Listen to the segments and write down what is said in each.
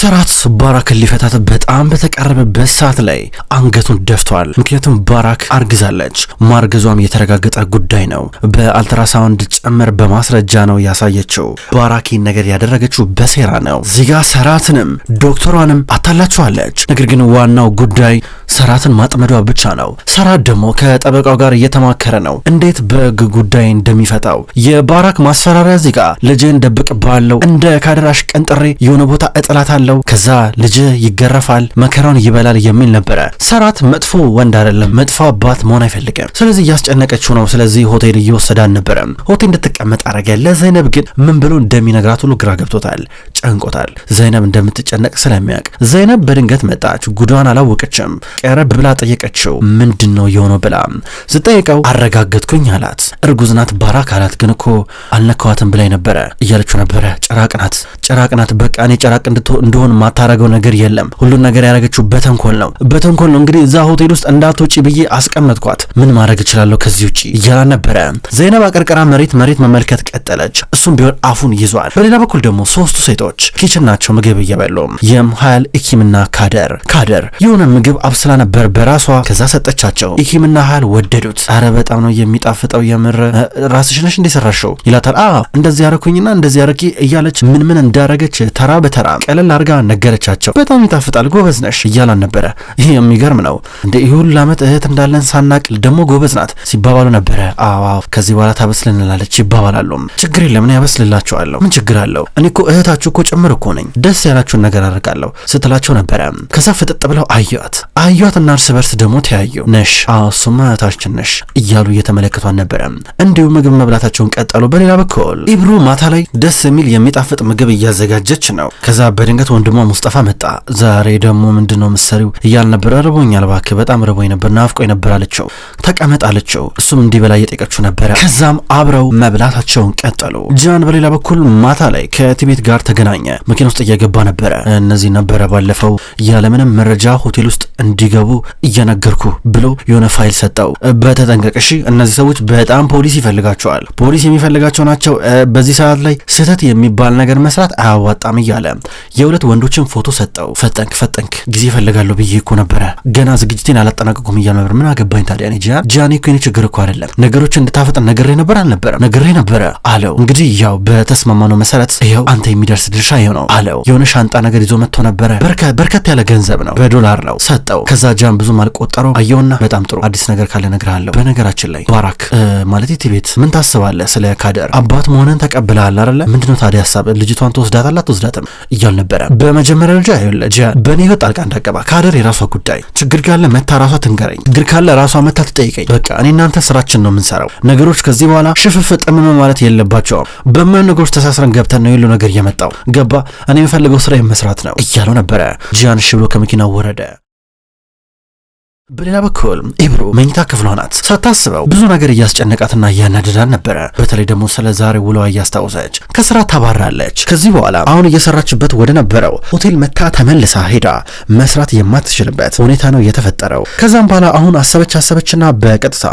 ሰራት ባራክን ሊፈታት በጣም በተቃረበበት ሰዓት ላይ አንገቱን ደፍቷል። ምክንያቱም ባራክ አርግዛለች። ማርገዟም የተረጋገጠ ጉዳይ ነው። በአልትራሳውንድ ጭምር በማስረጃ ነው ያሳየችው። ባራኪን ነገር ያደረገችው በሴራ ነው። ዚጋ ሰራትንም ዶክተሯንም አታላችኋለች። ነገር ግን ዋናው ጉዳይ ሰራትን ማጥመዷ ብቻ ነው። ሰራት ደግሞ ከጠበቃው ጋር እየተማከረ ነው እንዴት በግ ጉዳይ እንደሚፈታው። የባራክ ማስፈራሪያ ዚጋ ልጅን ደብቅ ባለው እንደ ካደራሽ ቀንጥሬ የሆነ ቦታ እጥላታለሁ፣ ከዛ ልጅ ይገረፋል፣ መከራውን ይበላል የሚል ነበረ። ሰራት መጥፎ ወንድ አይደለም፣ መጥፎ አባት መሆን አይፈልግም። ስለዚህ እያስጨነቀችው ነው። ስለዚህ ሆቴል እየወሰዳን ነበረ። ሆቴል እንድትቀመጥ አረገ። ለዘይነብ ግን ምን ብሎ እንደሚነግራት ሁሉ ግራ ገብቶታል፣ ጨንቆታል። ዘይነብ እንደምትጨነቅ ስለሚያውቅ ዘይነብ በድንገት መጣች። ጉዷን አላወቀችም። ቀረብ ብላ ጠየቀችው። ምንድነው የሆነው ብላ ስጠይቀው አረጋገጥኩኝ አላት። እርጉዝ ናት ባራክ አላት። ግን እኮ አልነካዋትም ብላይ ነበረ እያለችው ነበረ። ጭራቅናት በቃ እኔ ጭራቅ እንደሆን ማታረገው ነገር የለም። ሁሉን ነገር ያረገችው በተንኮል ነው። እንግዲህ እዛ ሆቴል ውስጥ እንዳትወጪ ብዬ አስቀመጥኳት። ምን ማድረግ እችላለሁ ከዚህ ውጪ እያላ ነበረ። ዘይነብ አቀርቅራ መሬት መመልከት ቀጠለች። እሱም ቢሆን አፉን ይዟል። በሌላ በኩል ደግሞ ሶስቱ ሴቶች ኪችን ናቸው ምግብ እየበሉ። የምሃያል ኢኪምና ካደር የሆነ ምግብ አብስላ ነበር በራሷ። ከዛ ሰጠቻቸው። ኢኪምና ሀያል ወደዱት። አረ በጣም ነው የሚጣፍጠው የምር ራስሽ ነሽ እንደሰራሽው ይላታል። እንደዚህ ያረኩኝና እንደዚህ ያረኪ እያለች ምን እንዳረገች ተራ በተራ ቀለል አርጋ ነገረቻቸው። በጣም ይጣፍጣል ጎበዝ ነሽ እያላን ነበረ። ይሄ የሚገርም ነው እንደ ይሁን ዓመት እህት እንዳለን ሳናቅ ደግሞ ጎበዝ ናት ሲባባሉ ነበረ። ከዚህ በኋላ ታበስልንላለች ይባባላሉ። ችግር የለም እኔ ያበስልላችኋለሁ ምን ችግር አለው እኔ እኮ እህታችሁ እኮ ጭምር እኮ ነኝ ደስ ያላችሁን ነገር አደርጋለሁ ስትላቸው ነበረ። ከዛ ፍጥጥ ብለው አዩአትና እርስ በርስ ደግሞ ተያዩ። ነሽ እሱማ እህታችን ነሽ እያሉ እየተመለከቷን ነበረ። እንዲሁ ምግብ መብላታቸውን ቀጠሉ። በሌላ በኩል ኢብሩ ማታ ላይ ደስ የሚል የሚጣፍጥ ምግብ እያዘጋጀች ነው። ከዛ በድንገት ወንድሟ ሙስጠፋ መጣ። ዛሬ ደግሞ ምንድነው መሰሪው እያል ነበር። ርቦኛል እባክህ በጣም ርቦኝ ነበር ናፍቆኝ ነበር አለችው። ተቀመጥ አለችው። እሱም እንዲበላ እየጠየቀችው ነበረ። ከዛም አብረው መብላታቸውን ቀጠሉ። ጃን በሌላ በኩል ማታ ላይ ከቲቤት ጋር ተገናኘ። መኪና ውስጥ እየገባ ነበረ። እነዚህ ነበረ ባለፈው ያለምንም መረጃ ሆቴል ውስጥ እንዲገቡ እየነገርኩ ብሎ የሆነ ፋይል ሰጠው። በተጠንቀቅ እሺ፣ እነዚህ ሰዎች በጣም ፖሊስ ይፈልጋቸዋል፣ ፖሊስ የሚፈልጋቸው ናቸው። በዚህ ሰዓት ላይ ስህተት የሚባል ነገር መስራት አያዋጣም እያለ የሁለት ወንዶችን ፎቶ ሰጠው። ፈጠንክ ጊዜ ይፈልጋለሁ ብዬ እኮ ነበረ ገና ዝግጅቴን አላጠናቀቁም እያለ ነበር። ምን አገባኝ ታዲያ እኔ ጃኒ እኮ የኔ ችግር እኮ አይደለም ነገሮችን እንድታፈጥን ነግሬ ነበረ አለው። እንግዲህ ያው በተስማማነው መሰረት ይኸው አንተ የሚደርስ ድርሻ ይኸው ነው አለው። የሆነ ሻንጣ ነገር ይዞ መጥቶ ነበረ። በርከት ያለ ገንዘብ ነው በዶላር ነው ሰጠው። ከዛ ጃን ብዙም አልቆጠረው አየውና በጣም ጥሩ አዲስ ነገር ካለ እነግርሃለሁ። በነገራችን ላይ ባራክ ማለት ቲቤት ምን ታስባለህ ስለ ካደር አባት መሆንን ተቀብለሃል አይደለ? ምንድነው ታዲያ ሐሳብ ልጅቷን ትወስዳታለህ አትወስዳትም እያል ነበረ። በመጀመሪያ ደረጃ ይኸውልህ ጃን በእኔ ህይወት ጣልቃ እንዳገባ ካደር የራሷ ጉዳይ ችግር ካለ መታ ራሷ ትንገረኝ፣ ችግር ካለ ራሷ መታ ትጠይቀኝ። በቃ እኔ እናንተ ስራችን ነው የምንሰራው። ነገሮች ከዚህ በኋላ ሽፍፍ ጠምም ማለት የለባቸውም። በማን ነገሮች ተሳስረን ገብተን ነው ሁሉ ነገር የመጣው ገባ። እኔ የምፈልገው ስራ መስራት ነው እያለው ነበረ። ጃን ሽብሎ ከመኪናው ወረደ። በሌላ በኩል ኢብሩ መኝታ ክፍሏ ናት። ሳታስበው ብዙ ነገር እያስጨነቃትና እያናደዳን ነበረ። በተለይ ደግሞ ስለ ዛሬ ውሎዋ እያስታወሰች ከስራ ታባራለች። ከዚህ በኋላ አሁን እየሰራችበት ወደ ነበረው ሆቴል መታ ተመልሳ ሄዳ መስራት የማትችልበት ሁኔታ ነው የተፈጠረው። ከዛም በኋላ አሁን አሰበችና በቀጥታ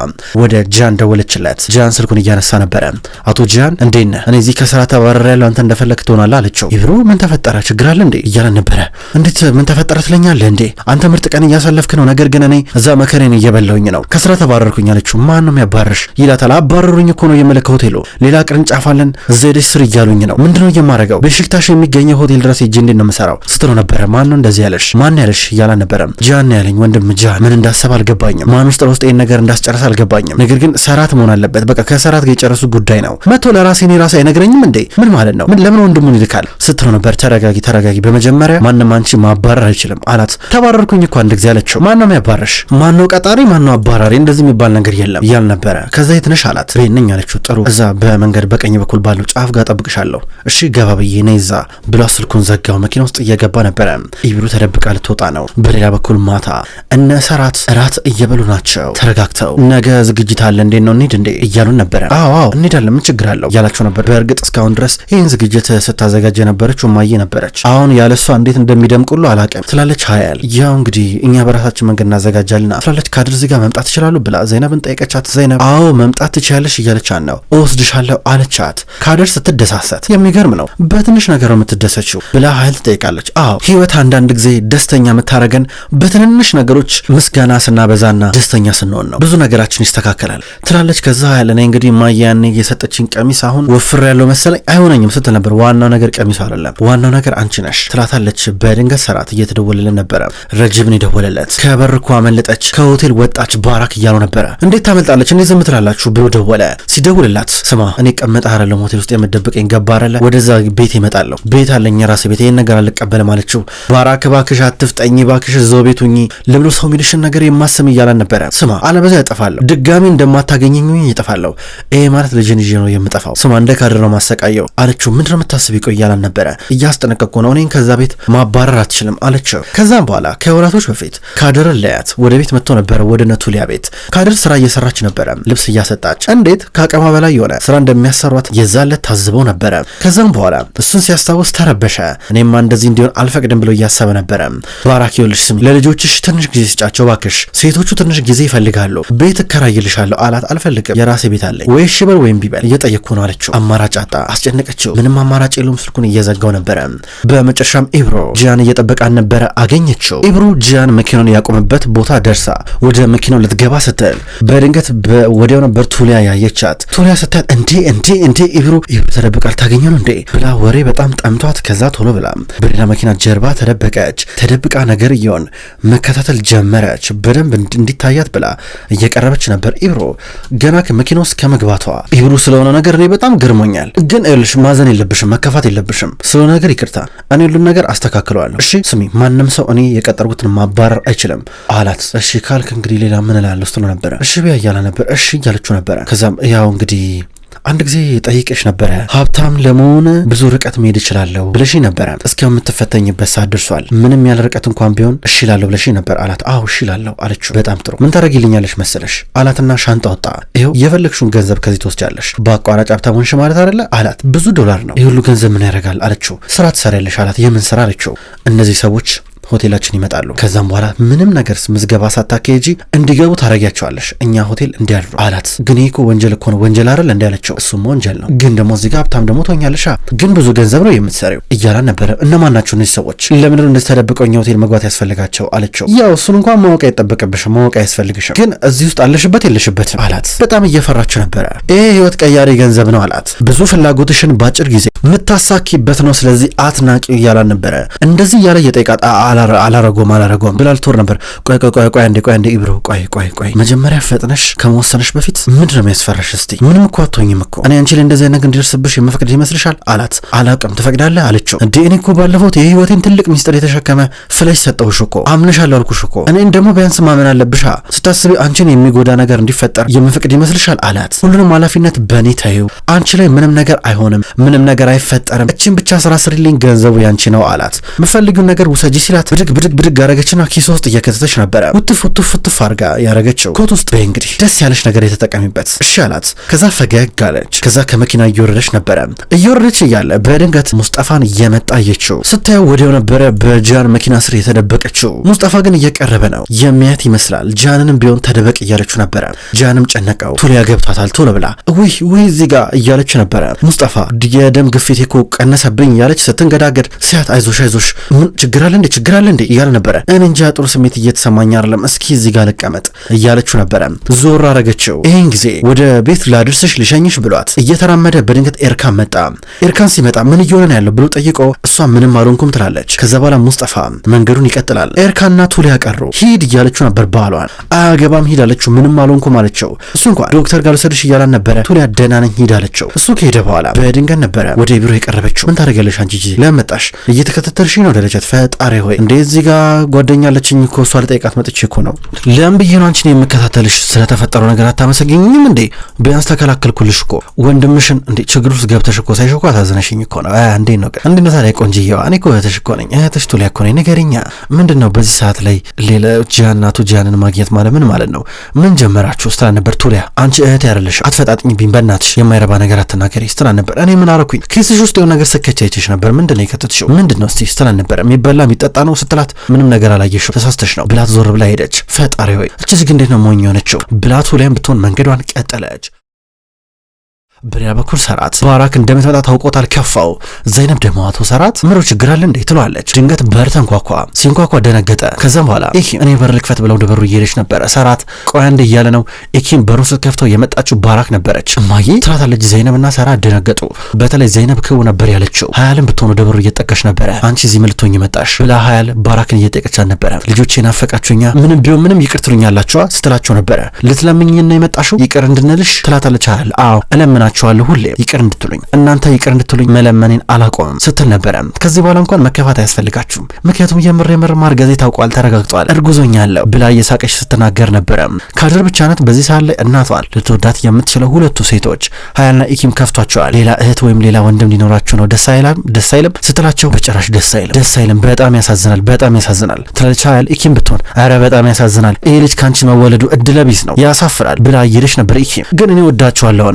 ወደ ጃን ደወለችለት። ጃን ስልኩን እያነሳ ነበረ። አቶ ጃን እንዴት ነህ? እኔ እዚህ ከስራ ተባረሬያለሁ አንተ እንደፈለክ ትሆናለህ አለችው። ኢብሩ ምን ተፈጠረ ችግር አለ እንዴ እያለ ነበረ። እንዴት ምን ተፈጠረ ትለኛለህ እንዴ? አንተ ምርጥ ቀን እያሳለፍክ ነው፣ ነገር ግን እኔ እዛ መከሬን እየበላሁኝ ነው ከስራ ተባረርኩኝ አለችው። ማን ነው የሚያባርሽ ይላታል። አባረሩኝ እኮ ነው የመለከ ሆቴሉ ሌላ ቅርንጫፍ አለን እዛ ሄደሽ ስር እያሉኝ ነው። ምንድነው የማረገው? በሽክታሽ የሚገኘው ሆቴል ድረስ ሄጄ እንዴት ነው የምሰራው ስትለው ነበረ። ማን ነው እንደዚህ ያለሽ? ማን ያለሽ እያላ ነበረ። ጃን ያለኝ ወንድም ጃን ምን እንዳሰብ አልገባኝም። ማን ውስጥ ለውስጥ ይሄን ነገር እንዳስጨርስ አልገባኝም። ነገር ግን ሰራት መሆን አለበት። በቃ ከሰራት ጋር የጨረሱ ጉዳይ ነው። መቶ ለራሴ አይነግረኝም እንዴ? ምን ማለት ነው? ለምን ወንድሙን ይልካል ስትለው ነበር። ተረጋጊ በመጀመሪያ ማንም አንቺ ማባረር አይችልም አላት። ተባረርኩኝ እኮ አንድ ጊዜ አለችው። ማን ነው የሚያባርሽ? ማን ነው ቀጣሪ? ማን ነው አባራሪ? እንደዚህ የሚባል ነገር የለም እያል ነበረ። ከዛ የት ነሽ አላት። ቤት ነኝ አለችው። ጥሩ እዛ በመንገድ በቀኝ በኩል ባለው ጫፍ ጋር ጠብቅሻለሁ እሺ ገባ ብዬ ነይ እዛ ብሎ ስልኩን ዘጋው። መኪና ውስጥ እየገባ ነበረ። ኢብሩ ተደብቃ ልትወጣ ነው። በሌላ በኩል ማታ እነ ሰራት እራት እየበሉ ናቸው ተረጋግተው። ነገ ዝግጅት አለ እንዴት ነው እንሂድ እንዴ እያሉን ነበረ። አዎ እንሄዳለን ምን ችግር አለው እያላቸው ነበር። በእርግጥ እስካሁን ድረስ ይህን ዝግጅት ስታዘጋጀ ነበረች እማዬ ነበረች። አሁን ያለሷ እንዴት እንደሚደምቁሉ አላውቅም ትላለች ሀያል። ያው እንግዲህ እኛ በራሳችን መንገድ እናዘጋጅ ይዘጋጃልና ትላለች። ካድር እዚህ ጋር መምጣት ይችላሉ ብላ ዘይነብን ጠየቀቻት። ዘይነብ አዎ መምጣት ትችያለሽ እያለቻት ነው። እወስድሻለሁ አለቻት። ካድር ስትደሳሰት የሚገርም ነው በትንሽ ነገር የምትደሰችው ብላ ኃይል ትጠይቃለች። አዎ ህይወት አንዳንድ ጊዜ ደስተኛ የምታረገን በትንንሽ ነገሮች ምስጋና ስናበዛና ደስተኛ ስንሆን ነው። ብዙ ነገራችን ይስተካከላል ትላለች። ከዛ ኃይል እኔ እንግዲህ ማያኔ የሰጠችኝ ቀሚስ አሁን ወፍር ያለው መሰለኝ አይሆነኝም ስትል ነበር። ዋናው ነገር ቀሚሱ አይደለም ዋናው ነገር አንቺ ነሽ ትላታለች። በድንገት ሰራት እየተደወለልን ነበረ። ረጅብን ይደወለለት። ከበር እኮ አመለጠች ከሆቴል ወጣች ባራክ እያለው ነበረ። እንዴት ታመልጣለች እንዴት ዝም ትላላችሁ ብሎ ደወለ። ሲደውልላት ስማ እኔ ቀመጣ አይደለም ሆቴል ውስጥ የምደብቀኝ ገባ አይደለ ወደዛ ቤት ይመጣለሁ ቤት አለኝ የራሴ ቤት ይሄን ነገር አልቀበልም አለችው። ባራክ ባክሽ አትፍጠኝ ባክሽ እዛው ቤቱ ሁኚ ለብሎ ሰው ሚልሽን ነገር የማስም እያላን ነበረ። ስማ አለበዛ ያጠፋለሁ ድጋሚ እንደማታገኘኝ ይጠፋለሁ ይሄ ማለት ልጅን ይዤ ነው የምጠፋው ስማ እንደ ካድር ነው ማሰቃየው አለችው። ምንድነው የምታስቢው ቆይ እያላን ነበረ። እያስጠነቀቅኩ ነው እኔን ከዛ ቤት ማባረር አትችልም አለችው። ከዛም በኋላ ከወራቶች በፊት ካድር ለያት ወደ ቤት መጥቶ ነበረ ወደ ነቱሊያ ቤት። ካድር ስራ እየሰራች ነበረ ልብስ እያሰጣች እንዴት ከአቅሟ በላይ የሆነ ስራ እንደሚያሰሯት የዛለት ታዝበው ነበረ። ከዛም በኋላ እሱን ሲያስታውስ ተረበሸ። እኔማ እንደዚህ እንዲሆን አልፈቅድም ብሎ እያሰበ ነበረ። ባራክ ይኸውልሽ ስሚ ለልጆችሽ ትንሽ ጊዜ ስጫቸው ባክሽ ሴቶቹ ትንሽ ጊዜ ይፈልጋሉ ቤት እከራይልሻለሁ አላት። አልፈልግም የራሴ ቤት አለኝ ወይ ሽበል ወይም ቢበል እየጠየቅኩ ነው አለችው። አማራጭ አጣ አስጨነቀችው። ምንም አማራጭ የለውም ስልኩን እየዘጋው ነበረ። በመጨረሻም ኢብሮ ጂያን እየጠበቃን ነበረ አገኘችው። ኢብሮ ጂያን መኪናውን ያቆመበት ቦታ ደርሳ ወደ መኪናው ልትገባ ስትል በድንገት ወዲያው ነበር ቱሊያ ያየቻት። ቱሊያ ስታያት እንዴ ኢብሮ ተደብቃ አልታገኘው እንዴ ብላ ወሬ በጣም ጠምቷት ከዛ ቶሎ ብላ በሌላ መኪና ጀርባ ተደበቀች። ተደብቃ ነገር እየሆን መከታተል ጀመረች። በደንብ እንዲታያት ብላ እየቀረበች ነበር። ኢብሮ ገና ከመኪና ውስጥ ከመግባቷ ኢብሮ ስለሆነ ነገር እኔ በጣም ገርሞኛል ግን እልሽ ማዘን የለብሽም መከፋት የለብሽም ስለሆነ ነገር ይቅርታ እኔ ሁሉን ነገር አስተካክለዋለሁ እሺ ስሚ ማንም ሰው እኔ የቀጠርኩትን ማባረር አይችልም አላት። እሺ ካልክ እንግዲህ ሌላ ምን እላለሁ ስትለው ነበረ። እሺ ቢያ እያለ ነበር እሺ እያለችው ነበረ። ከዛም ያው እንግዲህ አንድ ጊዜ ጠይቀሽ ነበረ ሀብታም ለመሆን ብዙ ርቀት መሄድ እችላለሁ ብለሽ ነበረ እስኪያው የምትፈተኝበት ሰዓት ደርሷል ምንም ያለ ርቀት እንኳን ቢሆን እሺ እላለሁ ብለሽ ነበር አላት። አዎ እሺ እላለሁ አለችው። በጣም ጥሩ ምን ታደርጊልኛለሽ መሰለሽ አላትና ሻንጣ ወጣ። ይኸው የፈለግሽውን ገንዘብ ከዚህ ትወስጃለሽ በአቋራጭ ሀብታም ሆንሽ ማለት አይደለ አላት። ብዙ ዶላር ነው ይህ ሁሉ ገንዘብ ምን ያደርጋል አለችው። ስራ ትሰሪያለሽ አላት። የምን ስራ አለችው። እነዚህ ሰዎች ሆቴላችን ይመጣሉ ከዛም በኋላ ምንም ነገር ምዝገባ ሳታካሄጂ እንዲገቡ ታረጊያቸዋለሽ እኛ ሆቴል እንዲያድሩ አላት። ግን ይሄ እኮ ወንጀል እኮ ነው ወንጀል አይደል እንዳለችው እሱም ወንጀል ነው ግን ደግሞ እዚህ ጋር ሀብታም ደግሞ ትሆኛለሽ ግን ብዙ ገንዘብ ነው የምትሰሪው እያላን ነበረ። እነማን ናቸው እነዚህ ሰዎች ለምን እንደዚህ ተደብቀው እኛ ሆቴል መግባት ያስፈልጋቸው አለችው። ያው እሱን እንኳን ማወቅ አይጠበቅብሽም ማወቅ አያስፈልግሽም ግን እዚህ ውስጥ አለሽበት የለሽበትም አላት። በጣም እየፈራችው ነበረ። ይሄ ህይወት ቀያሪ ገንዘብ ነው አላት። ብዙ ፍላጎትሽን ባጭር ጊዜ ምታሳኪበት ነው ስለዚህ አትናቂው እያላን ነበረ። እንደዚህ እያለ እየጠየቃት አላረጎም ብላልቶር ነበር። ቆይ አንዴ ኢብሮ ቆይ መጀመሪያ ፈጥነሽ ከመወሰንሽ በፊት ምንድነው የሚያስፈራሽ? እስቲ ምንም እኮ አትሆኝም እኮ እኔ አንቺ ላይ እንደዚህ ነገር እንዲደርስብሽ የመፍቀድ ይመስልሻል አላት። አላውቅም ትፈቅዳለህ አለችው። እንዴ እኔ እኮ ባለፈው የህይወቴን ትልቅ ሚስጥር የተሸከመ ፍለሽ ሰጠሁሽ እኮ አምንሻለሁ አልኩሽ እኮ እኔን ደግሞ ቢያንስ ማመን አለብሻ ስታስቢ አንቺን የሚጎዳ ነገር እንዲፈጠር የመፍቀድ ይመስልሻል አላት። ሁሉንም ኃላፊነት በእኔ ታዩ አንቺ ላይ ምንም ነገር አይሆንም ምንም ነገር አይፈጠርም እቺን ብቻ ስራ ስሪልኝ ገንዘቡ ያንቺ ነው አላት። የምፈልጊውን ነገር ውሰጂ ሲላት ብድግ አረገችና ኪሶ ውስጥ እየከተተች ነበረ። ውትፍ አርጋ ያረገችው ኮት ውስጥ በይ እንግዲህ ደስ ያለች ነገር የተጠቀሚበት እሺ አላት። ከዛ ፈገግ አለች። ከዛ ከመኪና እየወረደች ነበረ። እየወረደች እያለ በድንገት ሙስጠፋን እየመጣ አየችው። ስታየው ወዲያው ነበረ በጂያን መኪና ስር የተደበቀችው። ሙስጠፋ ግን እየቀረበ ነው የሚያት ይመስላል። ጂያንንም ቢሆን ተደበቅ እያለችው ነበረ። ጂያንም ጨነቀው። ቶሎ ያገብቷታል ቶሎ ብላ ወይ እዚህ ጋር እያለች ነበረ። ሙስጠፋ የደም ግፊት እኮ ቀነሰብኝ እያለች ስትንገዳገድ ሲያት አይዞሽ ምን ችግር አለ እንዴ እያለ ነበረ። እኔ እንጃ ጥሩ ስሜት እየተሰማኝ አይደለም እስኪ እዚህ ጋር ልቀመጥ እያለችው ነበረ። ዞር አረገችው። ይሄን ጊዜ ወደ ቤት ላድርስሽ ልሸኝሽ ብሏት እየተራመደ በድንገት ኤርካን መጣ። ኤርካን ሲመጣ ምን እየሆነ ነው ያለው ብሎ ጠይቆ እሷ ምንም አልሆንኩም ትላለች። ከዛ በኋላ ሙስጠፋ መንገዱን ይቀጥላል። ኤርካንና ቱሊያ ቀሩ። ሂድ እያለችው ነበር ባሏን። አያገባም ሂድ አለችው። ምንም አልሆንኩም አለችው። እሱ እንኳን ዶክተር ጋር ልሰድሽ እያላን ነበረ። ቱሊያ ደህና ነኝ ሂድ አለችው። እሱ ከሄደ በኋላ በድንገት ነበረ ወደ ቢሮ የቀረበችው። ምን ታደርጊያለሽ አንቺ ለመጣሽ እየተከታተልሽኝ ነው ደረጃት ፈጣሪ ሆይ እንዴ እዚህ ጋር ጓደኛ አለችኝ እኮ እሷ ልጠይቃት መጥቼ እኮ ነው። ለምን ብዬ ነው አንቺን የምከታተልሽ? ስለተፈጠረው ነገር አታመሰግኝም እንዴ? ቢያንስ ተከላከልኩልሽ እኮ ወንድምሽን እንዴ ችግር ውስጥ ገብተሽ እኮ ሳይሽ እኮ አሳዝነሽኝ እኮ ነው። እንዴ ነው እንዴ ታዲያ ቆንጅዬዋ እኔ እኮ እህትሽ እኮ ነኝ እህትሽ ቱሊያ እኮ ነኝ። ንገሪኛ ምንድነው በዚህ ሰዓት ላይ ሌላ ጂያንን ማግኘት ማለት ምን ማለት ነው? ምን ጀመራችሁ? ስትላ ነበር ቱሊያ። አንቺ እህት ያረለሽ አትፈጣጥኝብኝ በእናትሽ የማይረባ ነገር አትናገሪ ስትላ ነበር። እኔ ምን አረኩኝ? ኪስሽ ውስጥ የሆነ ነገር ስከቻይችሽ ነበር ምንድነው የከተትሽው? ምንድነው እስቲ ስትላ ነበር። የሚበላ የሚጠጣ ነው ነው ስትላት ምንም ነገር አላየሽም ተሳስተሽ ነው ብላት ዞር ብላ ሄደች። ፈጣሪ ሆይ እቺ ዝግ እንዴት ነው ሞኝ የሆነችው ብላት ሁሌም ብትሆን መንገዷን ቀጠለች። በሌላ በኩል ሰራት ባራክ እንደምትመጣ ታውቆታል። ከፋው። ዘይነብ ደግሞ አቶ ሰራት ምሮ ችግር አለ እንዴ ትሏለች። ድንገት በር ተንኳኳ። ሲንኳኳ ደነገጠ። ከዛም በኋላ እኔ በር ልክፈት ብለው ደበሩ እየሄደች ነበረ። ሰራት ቆይ አንዴ እያለ ነው። ኤኪም በሩ ስትከፍተው የመጣችው ባራክ ነበረች። እማዬ ትላታለች። ዘይነብና ሰራት ደነገጡ። በተለይ ዘይነብ ክው ነበር ያለችው። ሀያልን ብትሆኑ ደበሩ እየጠቀሽ ነበረ። አንቺ እዚህ መልቶኝ መጣሽ ብላ ሀያል ባራክን እየጠቀቻት ነበረ። ልጆቼ ናፈቃችሁኛ ምንም ቢሆን ምንም ይቅር ትሉኛላችኋ ስትላቸው ነበረ። ልትለምኝና የመጣሽው ይቅር እንድንልሽ ትላታለች። ሀያል አዎ እለምና ቻለ ሁሌ ይቅር እንድትሉኝ እናንተ ይቅር እንድትሉኝ መለመኔን አላቆምም ስትል ነበረ። ከዚህ በኋላ እንኳን መከፋት አያስፈልጋችሁም ምክንያቱም የምር ማርገዜ ታውቋል ተረጋግጧል እርጉዞኛለሁ ብላ እየሳቀች ስትናገር ነበረ። ካድር ብቻ ናት በዚህ ሰዓት ላይ እናቷል ልትወዳት የምትችለው ሁለቱ ሴቶች ሀያልና ኢኪም ከፍቷቸዋል። ሌላ እህት ወይም ሌላ ወንድም ሊኖራችሁ ነው ደስ አይልም ስትላቸው በጭራሽ ደስ አይልም በጣም ያሳዝናል ትላለች ሀያል። ኢኪም ብትሆን አረ በጣም ያሳዝናል ይሄ ልጅ ካንቺ መወለዱ እድለቢስ ነው ያሳፍራል ብላ እየሄደች ነበር። ኢኪም ግን እኔ እወዳቸዋለሁ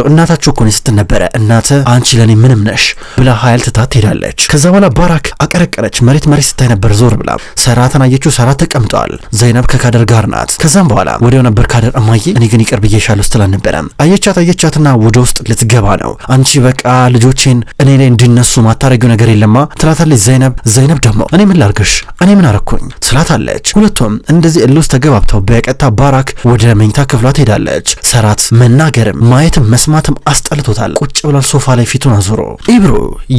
እናታችሁ እኮ ነው ስትል ነበረ። እናት አንቺ ለኔ ምንም ነሽ ብላ ሀያል ትታት ትሄዳለች። ከዛ በኋላ ባራክ አቀረቀረች። መሬት ስታይ ነበር ዞር ብላ ሰራትን አየችው። ሰራት ተቀምጠዋል። ዘይነብ ከካደር ጋር ናት። ከዛም በኋላ ወዲያው ነበር ካደር እማዬ እኔ ግን ይቅር ብዬሻለሁ ስትል ነበረ። አየቻትና ወደ ውስጥ ልትገባ ነው። አንቺ በቃ ልጆቼን እኔ ላይ እንዲነሱ ማታረጊው ነገር የለማ ትላታለች ዘይነብ ደግሞ እኔ ምን ላርግሽ እኔ ምን አረኩኝ ትላታለች። ሁለቱም እንደዚህ እልውስጥ ተገባብተው በቀጥታ ባራክ ወደ መኝታ ክፍሏ ትሄዳለች። ሰራት መናገርም ማየትም መስማትም አስጠልቶታል። ቁጭ ብሏል ሶፋ ላይ ፊቱን አዙሮ። ኢብሮ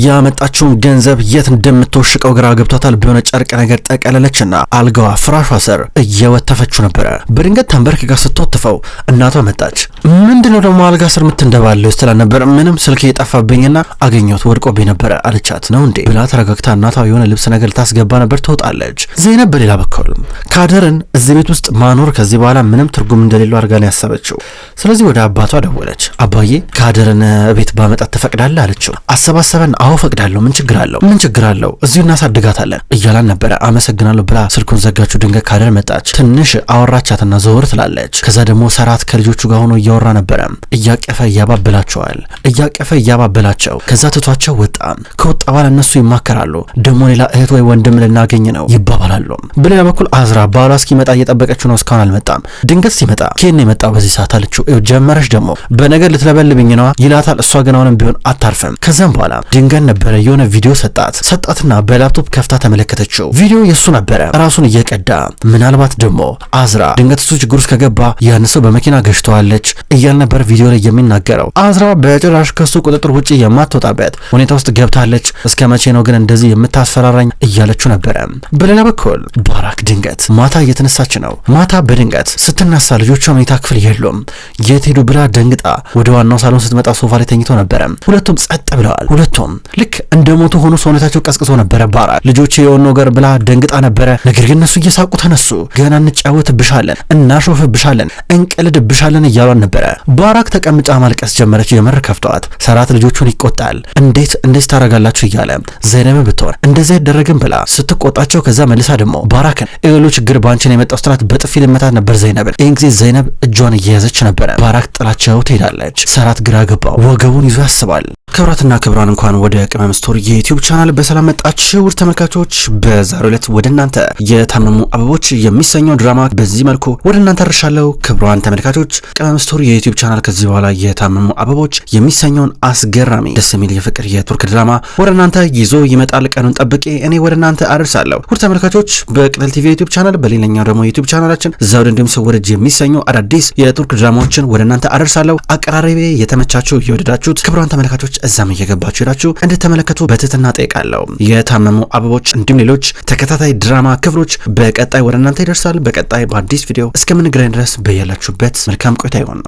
ያመጣችውን ገንዘብ የት እንደምትወሽቀው ግራ ገብቷታል። በሆነ ጨርቅ ነገር ጠቀለለችና አልጋዋ ፍራሿ ስር እየወተፈችው ነበረ። በድንገት ተንበርክካ ስትወትፈው እናቷ መጣች። ምንድነው ደግሞ አልጋ ስር የምትንደባለው ስትላ ነበር። ምንም ስልክ የጠፋብኝና አገኘሁት ወድቆብኝ ነበረ አለቻት። ነው እንዴ ብላ ተረጋግታ እናቷ የሆነ ልብስ ነገር ልታስገባ ነበር ትወጣለች። ዘይነብ በሌላ በኩል ካደርን እዚህ ቤት ውስጥ ማኖር ከዚህ በኋላ ምንም ትርጉም እንደሌለው አድርጋ ነው ያሰበችው። ስለዚህ ወደ አባቷ ደወለች። አባዬ ካደርን ቤት ባመጣት ትፈቅዳለህ አለችው። አሰባሰበን አዎ ፈቅዳለሁ ምን ችግር አለው እዚሁ እናሳድጋታለን እያላን ነበረ። አመሰግናለሁ ብላ ስልኩን ዘጋችሁ። ድንገት ካደር መጣች። ትንሽ አወራቻትና ዘወር ትላለች። ከዛ ደግሞ ሰራት ከልጆቹ ጋር ሆኖ እያወራ ነበረ። እያቀፈ እያባበላቸው ከዛ ትቷቸው ወጣ። ከወጣ በኋላ እነሱ ይማከራሉ። ደግሞ ሌላ እህት ወይ ወንድም ልናገኝ ነው ይባባላሉ። በሌላ በኩል አዝራ ባሏ እስኪመጣ እየጠበቀችው ነው። እስካሁን አልመጣም። ድንገት ሲመጣ ኬን ነው የመጣው በዚህ ሰዓት አለችው። ጀመረች ደግሞ በነገር ልትለበልብኝ ነው ይላታል። እሷ ግን አሁንም ቢሆን አታርፍም። ከዛም በኋላ ድንገት ነበረ የሆነ ቪዲዮ ሰጣትና በላፕቶፕ ከፍታ ተመለከተችው። ቪዲዮ የሱ ነበረ ራሱን እየቀዳ ምናልባት ደግሞ አዝራ ድንገት እሱ ችግር ውስጥ ከገባ ያን ሰው በመኪና ገጭተዋለች እያል ነበር ቪዲዮ ላይ የሚናገረው። አዝራ በጭራሽ ከሱ ቁጥጥር ውጪ የማትወጣበት ሁኔታ ውስጥ ገብታለች። እስከ መቼ ነው ግን እንደዚህ የምታስፈራራኝ እያለችው ነበረ። በሌላ በኩል ባራክ ድንገት ማታ እየተነሳች ነው። ማታ በድንገት ስትነሳ ልጆቿ መኝታ ክፍል የሉም። የት ሄዱ ብላ ደንግጣ ወደ ዋናው ሳሎን ስትመጣ ሶፋ ላይ ተኝተው ነበረ። ሁለቱም ጸጥ ብለዋል። ሁለቱም ልክ እንደሞቱ ሆኖ ሰውነታቸው ቀስቅሶ ነበረ። ባራክ ልጆቼ የሆነ ነገር ብላ ደንግጣ ነበረ። ነገር ግን እነሱ እየሳቁ ተነሱ። ገና እንጫወትብሻለን፣ እናሾፍብሻለን፣ እንቀልድብሻለን እያሏን ነበረ። ባራክ ተቀምጫ ማልቀስ ጀመረች። የመር ከፍቷት ሰራት ልጆቹን ይቆጣል። እንዴት ታረጋላችሁ እያለ ዘይነብን ብትሆን እንደዚህ አይደረግም ብላ ስትቆጣቸው ከዛ መልሳ ደግሞ ባራክን እሉ ችግር ባንቺ ነው የመጣው ስትላት በጥፊ ልመታት ነበር ዘይነብን። ይህን ጊዜ ዘይነብ እጇን እየያዘች ነበረ። ባራክ ጥላቸው ትሄዳለች። ሰራት ግራ ገባው። ወገቡን ይዞ ያስባል። ክብራትና ክብራን እንኳን ወደ ቅመም ስቶሪ የዩቲዩብ ቻናል በሰላም መጣችሁ ውድ ተመልካቾች። በዛሬው ዕለት ወደ እናንተ የታመሙ አበቦች የሚሰኘው ድራማ በዚህ መልኩ ወደ እናንተ አርሻለሁ። ክብራን ተመልካቾች ቅመም ስቶሪ የዩቲዩብ ቻናል ከዚህ በኋላ የታመሙ አበቦች የሚሰኘውን አስገራሚ ደስ የሚል የፍቅር የቱርክ ድራማ ወደ እናንተ ይዞ ይመጣል። ቀኑን ጠብቄ እኔ ወደ እናንተ አርሳለሁ። ውድ ተመልካቾች በቅጠል ቲቪ ዩቲዩብ ቻናል በሌላኛው ደግሞ ዩቲዩብ ቻናላችን ዘውድ እንዲሁም ሰወረጅ የሚሰኙ አዳዲስ የቱርክ ድራማዎችን ወደ እናንተ አርሳለሁ። አቀራረቤ የተመቻችሁ የወደዳችሁት ክብራን ተመልካቾች እዛም እየገባችሁ ሄዳችሁ እንድትመለከቱ በትህትና ጠይቃለሁ። የታመሙ አበቦች እንዲሁም ሌሎች ተከታታይ ድራማ ክፍሎች በቀጣይ ወደ እናንተ ይደርሳል። በቀጣይ በአዲስ ቪዲዮ እስከምንገናኝ ድረስ በያላችሁበት መልካም ቆይታ ይሆን።